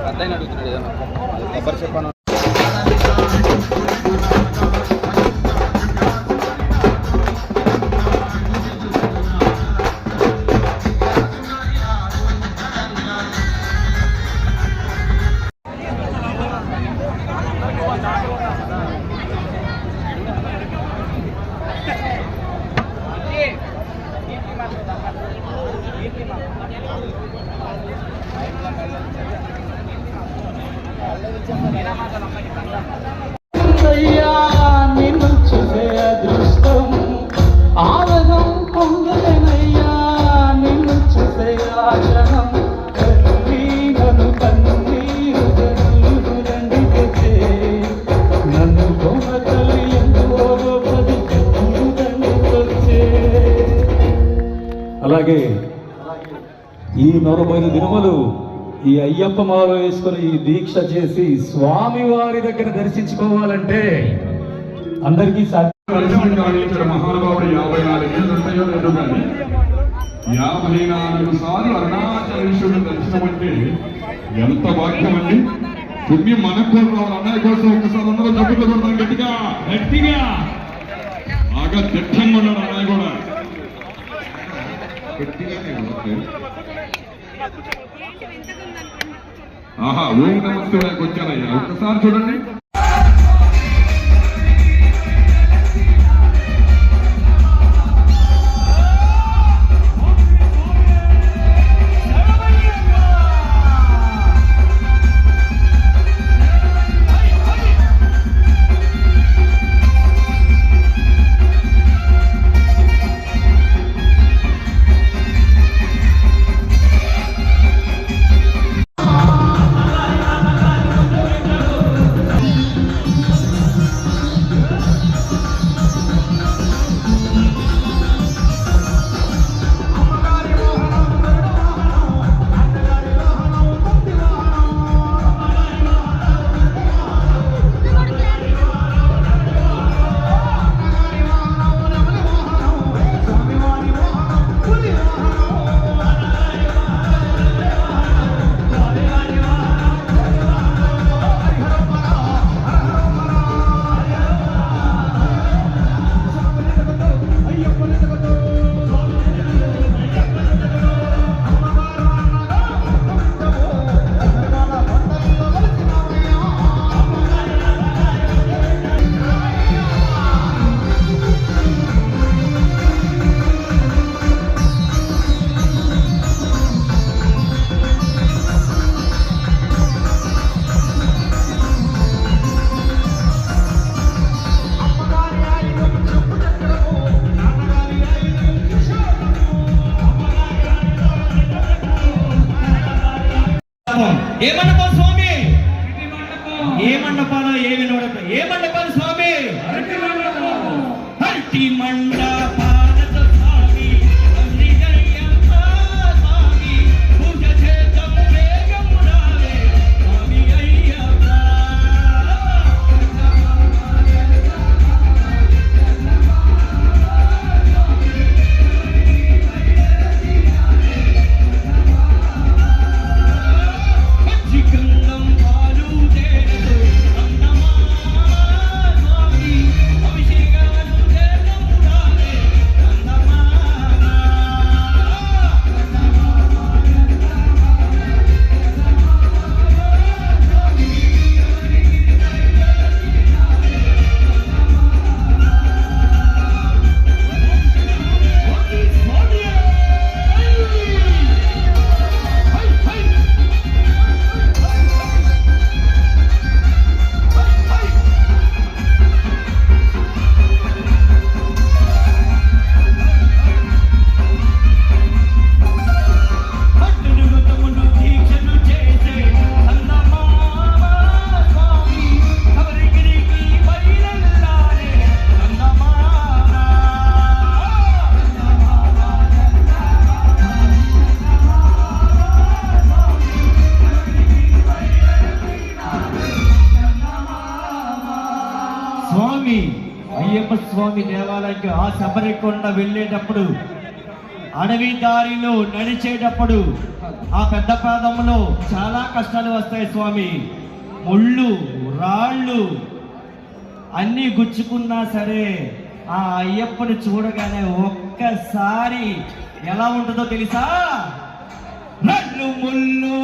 అర్థం అడుగుతున్నాడు ఏదన్నా కొబ్బరి చెప్పాను. నిన్ను చూసే అదృష్టం ఆనందం పొందలేనయ్యా, నిన్ను చూసే ఆశనం కన్నీరు కన్నీరు రండి తెచ్చే నన్ను బొమ్మ తల్లి ఎంతో పది రండి వచ్చే. అలాగే ఈ 45 దినములు ఈ అయ్యప్ప మాల వేసుకొని ఈ దీక్ష చేసి స్వామి వారి దగ్గర దర్శించుకోవాలంటే అందరికీ మహానుభావుడు 54 ఏళ్ళు ఉంటాయో లేదు కానీ 54 సార్లు అరుణాచలేశ్వరుడు దర్శనం అంటే ఎంత భాగ్యం అండి. పుణ్యం మనకు కూడా రావాలి. అన్నయ్య కోసం ఒకసారి అందరూ చప్పట్లు కొడతాం గట్టిగా గట్టిగా. బాగా దిట్టంగా ఉన్నాడు అన్నయ్య కూడా. ఆహా, ఓం నమస్తే వచ్చారయ్యా, ఒక్కసారి చూడండి. ఏ మండపం స్వామి? ఏ మండపాలు ఏమి నోడప ఏ మండపాలు స్వామి? హట్టి మండపాలతో స్వామి స్వామి పూజ చేద్దాం వేగమురాలే స్వామి అయ్యప్ప. స్వామి అయ్యప్ప స్వామి దేవాలయానికి ఆ శబరికొండ వెళ్ళేటప్పుడు అడవి దారిలో నడిచేటప్పుడు ఆ పెద్ద పాదంలో చాలా కష్టాలు వస్తాయి స్వామి. ముళ్ళు, రాళ్ళు అన్నీ గుచ్చుకున్నా సరే ఆ అయ్యప్పని చూడగానే ఒక్కసారి ఎలా ఉంటుందో తెలుసా? నన్ను ముళ్ళు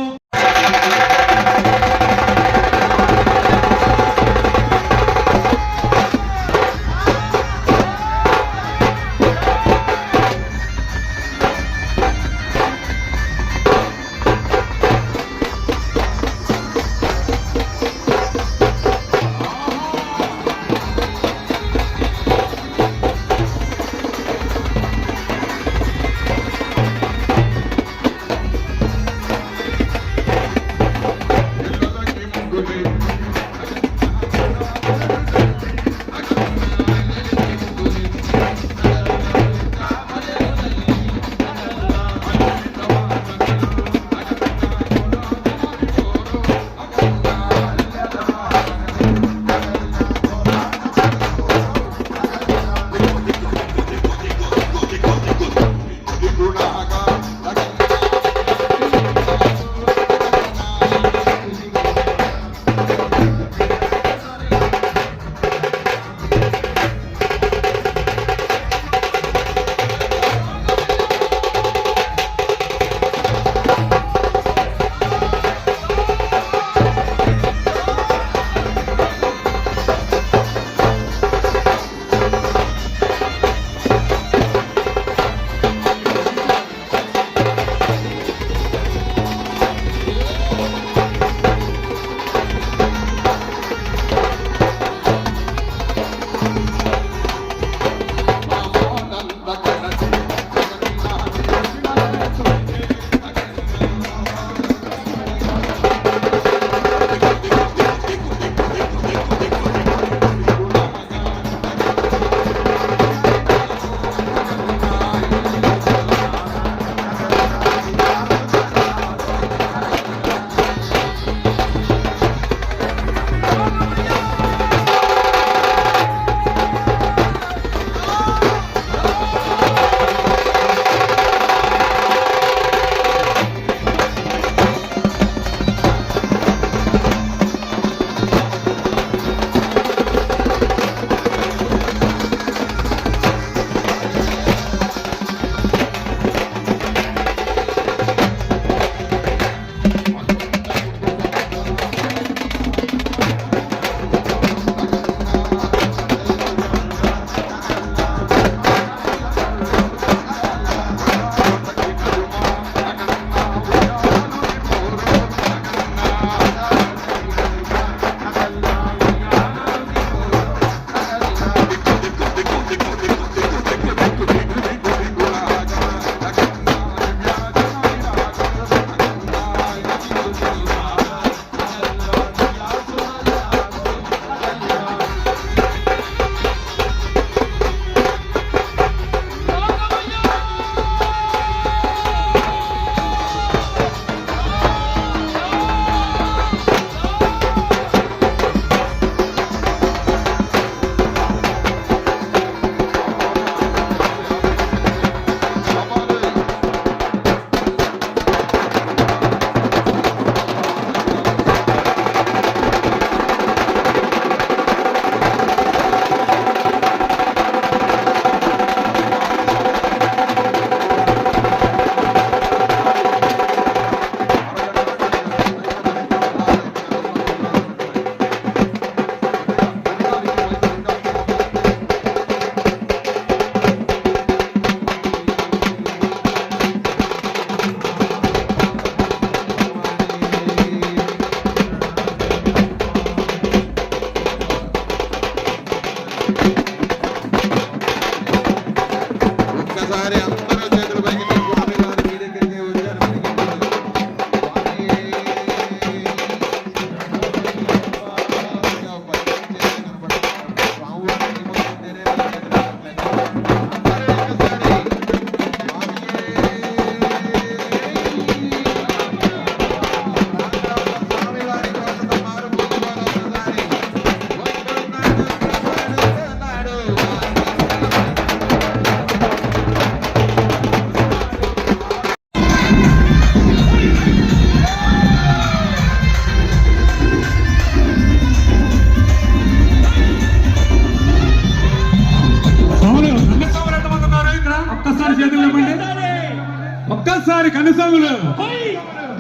ఒక్కసారి కనీసములు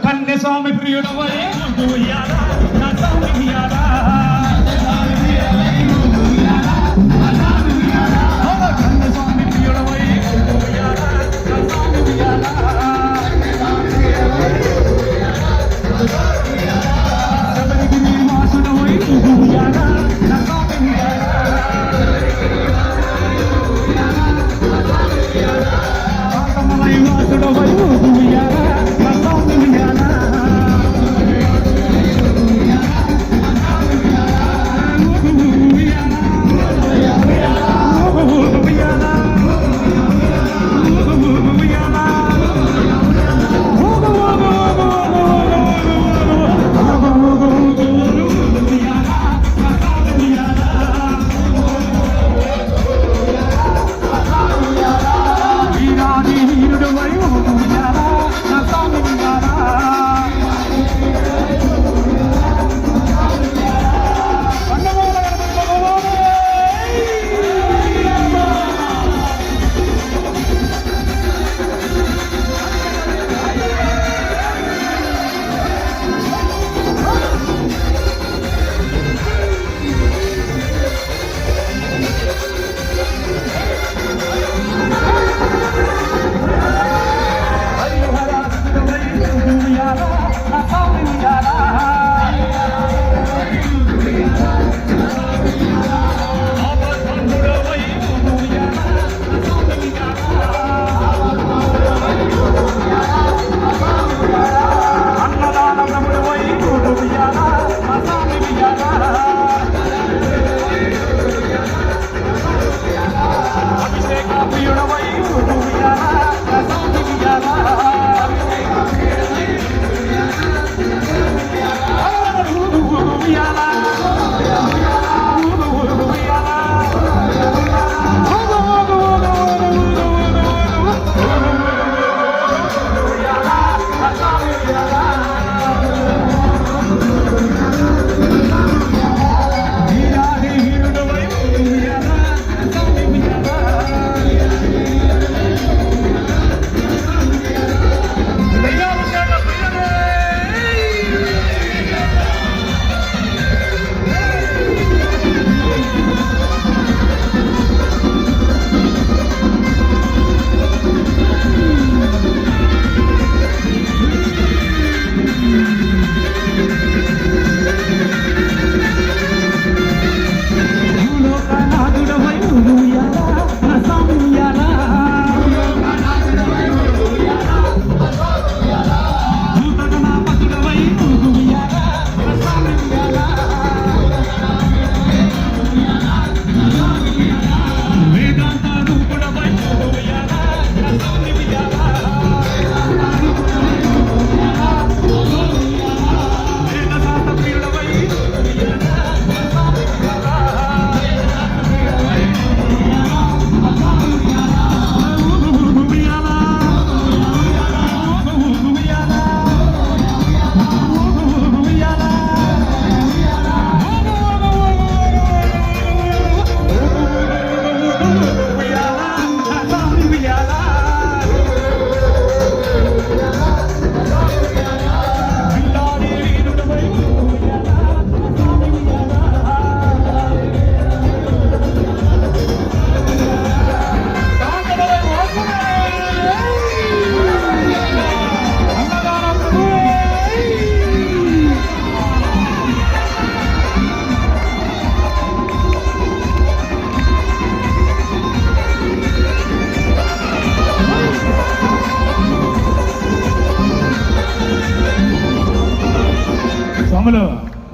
కన్య స్వామి ప్రియుడవై ఉయ్యాలా, నా స్వామి ఉయ్యాలా. కన్య స్వామి ప్రియుడవై ఉయ్యాలా, నా స్వామి ఉయ్యాలా. శబరిగిరి వాసుడవై ఉయ్యాలా, నా స్వామి ఉయ్యాలా. కాంతమలై వాసుడవై ఉయ్యాలా, నా స్వామి ఉయ్యాలా.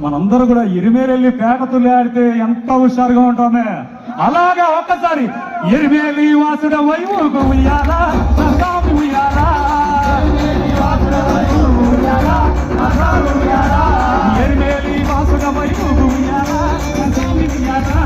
మనందరూ కూడా ఎరిమేరెళ్ళి పేట తుల్లి ఆడితే ఎంత హుషారుగా ఉంటామే. అలాగా ఒక్కసారి ఎరిమేలి వాసుడ వైపు ఉయ్యాలా, ఉయ్యాలా, ఎరిమేలి వాసుడ వైపు ఉయ్యాలా, ఉయ్యాలా.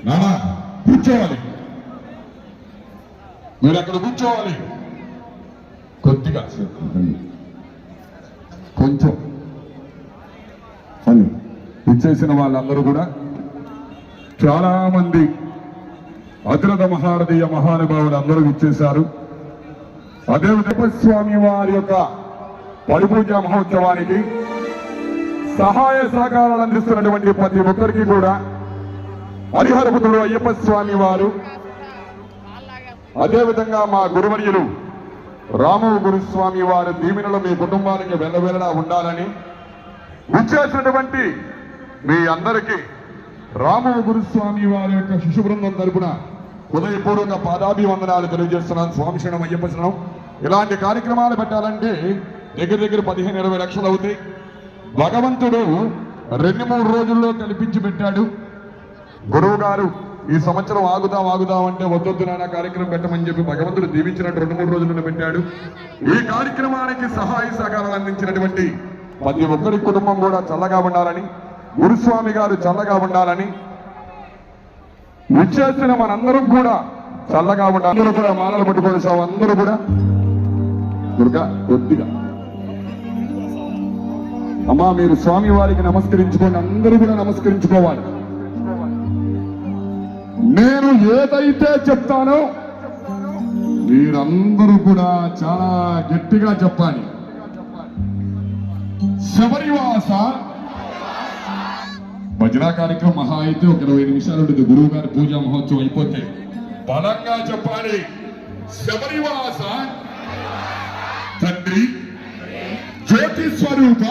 నానా కూర్చోవాలి, మీరు అక్కడ కూర్చోవాలి. కొద్దిగా కొంచెం అని ఇచ్చేసిన వాళ్ళందరూ కూడా చాలా మంది అతిరథ మహారథీయ మహానుభావులు అందరూ ఇచ్చేశారు. అదేవిధంగా స్వామి వారి యొక్క పరిపూజ మహోత్సవానికి సహాయ సహకారాలు అందిస్తున్నటువంటి ప్రతి ఒక్కరికి కూడా హరిహరపుత్రుడు అయ్యప్ప స్వామి వారు, అదేవిధంగా మా గురువర్యులు రాము గురుస్వామి వారి దీవెనలు మీ కుటుంబానికి వెళ్ళవేళలా ఉండాలని విచ్చేసినటువంటి మీ అందరికీ రాము గురుస్వామి వారి యొక్క శిశు బృందం తరపున హృదయపూర్వక పాదాభివందనాలు తెలియజేస్తున్నాను. స్వామి శరణం అయ్యప్ప శరణం. ఇలాంటి కార్యక్రమాలు పెట్టాలంటే దగ్గర 15-20 లక్షలు అవుతాయి. భగవంతుడు 2-3 రోజుల్లో కల్పించి పెట్టాడు. గురువు గారు ఈ సంవత్సరం ఆగుదాం అంటే వద్దొద్దు నాన్న కార్యక్రమం పెట్టమని చెప్పి భగవంతుడు దీవించినట్టు 2-3 రోజుల్లో పెట్టాడు. ఈ కార్యక్రమానికి సహాయ సహకారాలు అందించినటువంటి ప్రతి ఒక్కరి కుటుంబం కూడా చల్లగా ఉండాలని, గురుస్వామి గారు చల్లగా ఉండాలని, విచ్చేసిన మనందరం కూడా చల్లగా ఉండాలి. అందరూ కూడా మాలలు పట్టుకొని సాగు అందరూ కూడా దుర్గా కొద్దిగా అమ్మా మీరు స్వామి వారికి నమస్కరించుకోండి, అందరూ కూడా నమస్కరించుకోవాలి. నేను ఏదైతే చెప్తానో మీరందరూ కూడా చాలా గట్టిగా చెప్పాలి. శబరివాస భజనా కార్యక్రమం మహా అయితే ఒక 20 నిమిషాలు ఉంటుంది. గురువు గారి పూజా మహోత్సవం అయిపోతే బలంగా చెప్పాలి. శబరివాస తండ్రి జ్యోతి స్వరూప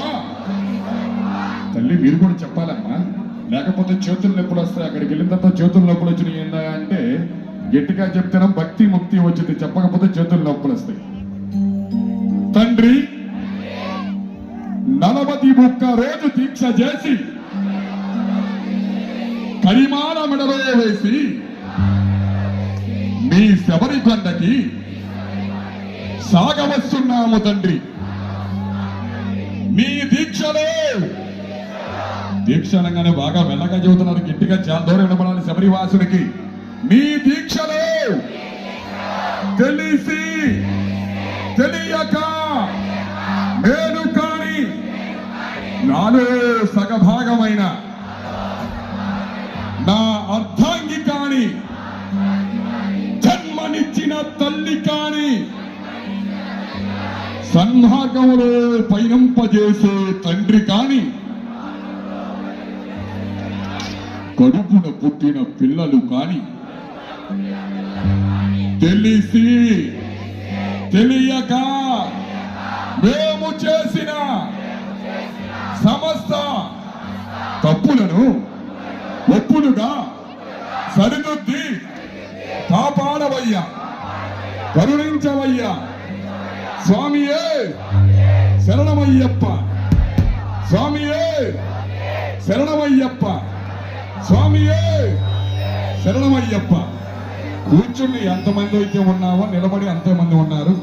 తల్లి మీరు కూడా చెప్పాలమ్మా, లేకపోతే చేతులు నొప్పులు వస్తాయి. అక్కడికి వెళ్ళిన తర్వాత చేతులు నొప్పులు వచ్చినాయి ఏందా అంటే గట్టిగా చెప్తేనే భక్తి ముక్తి వచ్చింది, చెప్పకపోతే చేతులు నొప్పులు వస్తాయి. తండ్రి 41 రోజు దీక్ష చేసి కరిమాల మెడలో వేసి మీ శబరి కొండకి సాగవస్తున్నాము తండ్రి. మీ దీక్షలో దీక్ష అనగానే బాగా మెల్లగా చెబుతున్నారు, గట్టిగా చాలా దూరం వినపడాలి శబరివాసునికి. మీ దీక్షలో తెలిసి తెలియక నేను కాని నాలో సగభాగమైన నా అర్ధాంగి కాని జన్మనిచ్చిన తల్లి కాని సన్మార్గంలో పయనింపజేసే తండ్రి కాని కడుపున పుట్టిన పిల్లలు కాని తెలిసి తెలియక మేము చేసిన సమస్త తప్పులను ఒప్పులుగా సరిదిద్ది కాపాడవయ్యా, కరుణించవయ్యా. స్వామియే శరణమయ్యప్ప, స్వామియే శరణమయ్యప్ప, స్వామియే శరణమయ్యప్ప. కూర్చుని ఎంతమంది అయితే ఉన్నామో నిలబడి అంతమంది ఉన్నారు.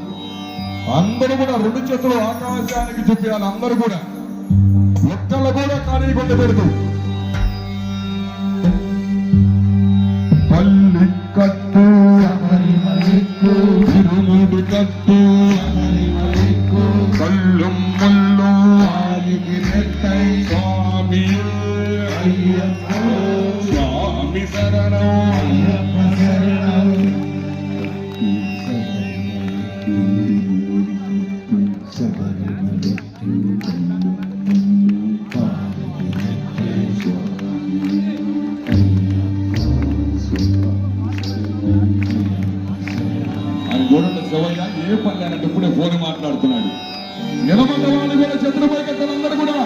అందరూ కూడా 2 చేతులు ఆకాశానికి చూపించాలి. అందరూ కూడా ఒక్కళ్ళు కూడా ఖాళీ కొండ పెడుతూ పల్లి కట్టు తిరుముడి కట్టు కళ్ళు ముళ్ళు స్వామి స్వామి శరణం. శివయ్య ఏ పని అంటే ఇప్పుడే ఫోన్ మాట్లాడుతున్నాడు. నిలబడ్డ వాళ్ళు కూడా చంద్రబాబు కూడా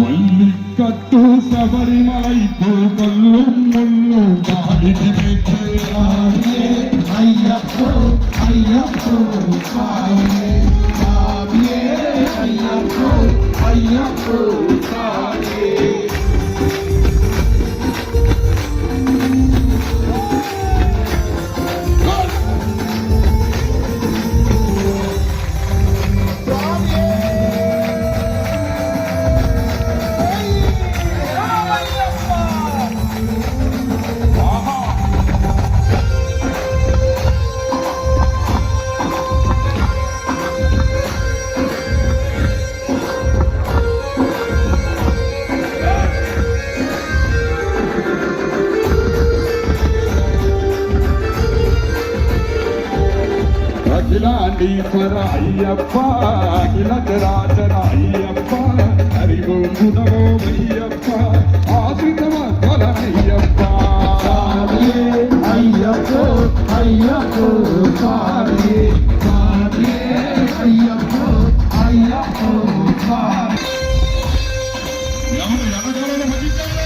వల్లి కట్టు శబరిమలైతో కళ్ళు ముళ్ళు గాలికి అయ్యప్పో అయ్యప్పో అయ్యప్పో అయ్యప్పో అఖిలాండీశ్వర అయ్యప్ప అఖిలచరాచర అయ్యప్ప హరిగోమునమో అయ్యప్ప ఆశ్రితమధ్వర అయ్యప్ప అయ్యప్పో అయ్యప్పో స్వామి స్వామి అయ్యప్పో అయ్యప్పో స్వామి. ఎవరు ఎనగలను భజించండి.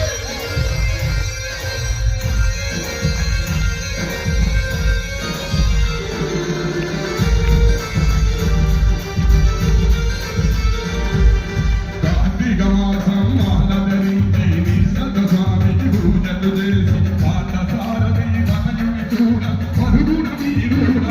కార్తీక మాసం మాలధరించి నిశ్చల స్వామికి పూజలు చేసి పార్థసారథి తనయుని చూడ పరుగున వీరుడ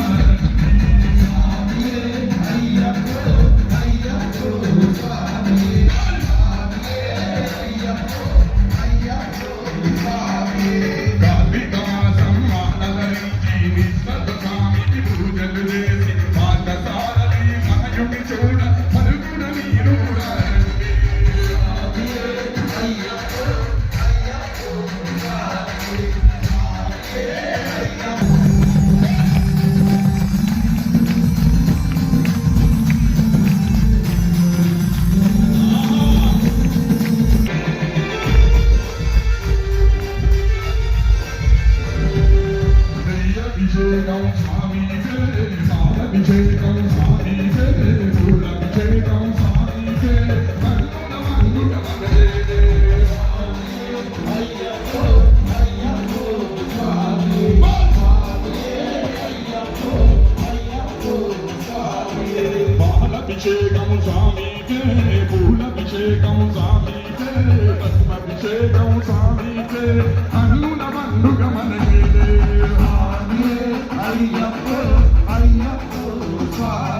కార్తీక మాసం మాలధరించి నిశ్చల స్వామికి పూజలు చేసి పార్థసారథి తనయుని చూడ పరుగున వీరుడ అభిషేకం స్వామికే పాలభిషేకం స్వామికే పూలభిషేకం స్వామికే మంగళ మంగళ మంగళే పాలభిషేకం స్వామికే పూలభిషేకం స్వామికే భస్మాభిషేకం స్వామికే అన్నుల మండుగ మనకే అయ్యప్పో అయ్యప్పో స్వామి.